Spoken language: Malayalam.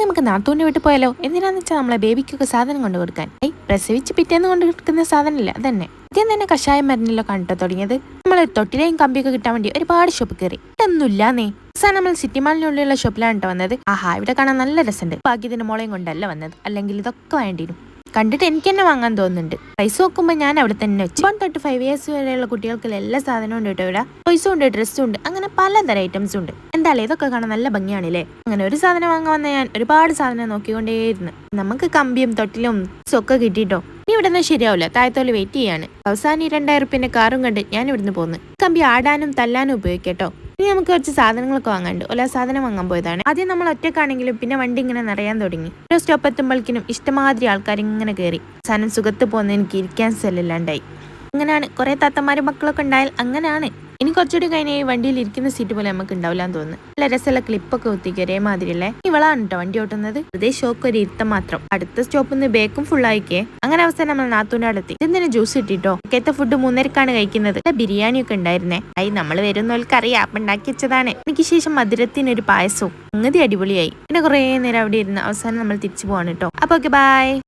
നമുക്ക് നാത്തൂന്റെ വീട്ടിൽ പോയാലോ? എന്തിനാന്ന് വെച്ചാൽ നമ്മളെ ബേബിക്കൊക്കെ സാധനം കൊണ്ട് കൊടുക്കാൻ. പ്രസവിച്ച് പിറ്റേന്ന് കൊണ്ട് കൊടുക്കുന്ന സാധനമില്ല അതന്നെ. ഇതേ തന്നെ കഷായം മരുന്നല്ലോ കണ്ടോ തുടങ്ങിയത്. നമ്മൾ തൊട്ടിലെയും കമ്പിയൊക്കെ കിട്ടാൻ വേണ്ടി ഒരുപാട് ഷോപ്പ് കയറി, ഇതൊന്നുമില്ലാന്നേ. അവസാനം നമ്മൾ സിറ്റി മാളിനുള്ളിലുള്ള ഷോപ്പിലാണ് കേട്ടോ വന്നത്. ആഹാ, ഇവിടെ കാണാൻ നല്ല രസമുണ്ട്. ഭാഗ്യത്തിന്റെ മോളെയും കൊണ്ടല്ല വന്നത്, അല്ലെങ്കിൽ ഇതൊക്കെ വേണ്ടിയിരുന്നു. കണ്ടിട്ട് എനിക്ക് തന്നെ വാങ്ങാൻ തോന്നുന്നുണ്ട്. പൈസ നോക്കുമ്പോൾ ഞാൻ അവിടെ തന്നെ വെച്ചു. 1 to 5 years വരെയുള്ള കുട്ടികൾക്ക് എല്ലാ സാധനവും ഉണ്ട് കേട്ടോ. ഇവിടെ ടോയ്സും ഉണ്ട്, ഡ്രസ്സും ഉണ്ട്, അങ്ങനെ പലതരം ഐറ്റംസും ഉണ്ട്. എന്തായാലും ഇതൊക്കെ കാണാൻ നല്ല ഭംഗിയാണല്ലേ. അങ്ങനെ ഒരു സാധനം വാങ്ങാൻ വന്ന ഞാൻ ഒരുപാട് സാധനം നോക്കിക്കൊണ്ടേയിരുന്നു. നമുക്ക് കമ്പിയും തൊട്ടിലും ഒക്കെ കിട്ടിട്ടോ. ഇനി ഇവിടെ നിന്ന് ശരിയാവില്ല, താഴത്തോല് വെയിറ്റ് ചെയ്യാണ്. അവസാനം 2000 കാറും കണ്ട് ഞാൻ ഇവിടുന്ന് പോന്ന്. കമ്പി ആടാനും തല്ലാനും ഉപയോഗിക്കട്ടോ. ഇനി നമുക്ക് കുറച്ച് സാധനങ്ങളൊക്കെ വാങ്ങാണ്ട് ഓല സാധനം വാങ്ങാൻ പോയതാണ്. ആദ്യം നമ്മൾ ഒറ്റക്കാണെങ്കിലും പിന്നെ വണ്ടി ഇങ്ങനെ നിറയാൻ തുടങ്ങി. ഓരോ സ്റ്റോപ്പ് എത്തുമ്പോഴേക്കിനും ഇഷ്ടമാതിരി ആൾക്കാർ ഇങ്ങനെ കയറി. സാധനം സുഖത്ത് പോകുന്ന എനിക്ക് ഇരിക്കാൻ സ്ഥലമില്ലാണ്ടായി. അങ്ങനെയാണ് കുറെ താത്തമാരും മക്കളൊക്കെ ഉണ്ടായാൽ അങ്ങനെയാണ്. ഇനി കുറച്ചുകൂടി കഴിഞ്ഞ ഈ വണ്ടിയിൽ ഇരിക്കുന്ന സീറ്റ് പോലെ നമുക്ക് ഉണ്ടാവില്ലാന്ന് തോന്നുന്നു. നല്ല രസമുള്ള ക്ലിപ്പൊക്കെ കുത്തിക്ക് ഒരേ മാതിരിയല്ലേ. ഇവളാണ് കേട്ടോ വണ്ടി ഓട്ടുന്നത്. അതേ ഷോക്ക് ഒരു ഇരുത്തം മാത്രം. അടുത്ത സ്റ്റോപ്പിൽ നിന്ന് ബേക്കും ഫുൾ ആയിക്കേ. അങ്ങനെ അവസാനം നമ്മൾ നാത്തൂൻ്റെ അടുത്ത് ഇതെന്തിനാ ജ്യൂസ് കിട്ടിട്ടോ. ഇക്കത്തെ ഫുഡ് 3:30 കഴിക്കുന്നത്. ബിരിയാണി ഒക്കെ ഉണ്ടായിരുന്നേ. നമ്മൾ വരുന്നവർക്ക് അറിയാം, അപ്പം ഉണ്ടാക്കി വെച്ചതാണ്. എനിക്ക് ശേഷം മധുരത്തിനൊരു പായസവും. സംഗതി അടിപൊളിയായി. പിന്നെ കുറേ നേരം അവിടെ ഇരുന്ന് അവസാനം നമ്മൾ തിരിച്ചു പോവാണ് കേട്ടോ. അപ്പൊ ഓക്കെ, ബൈ.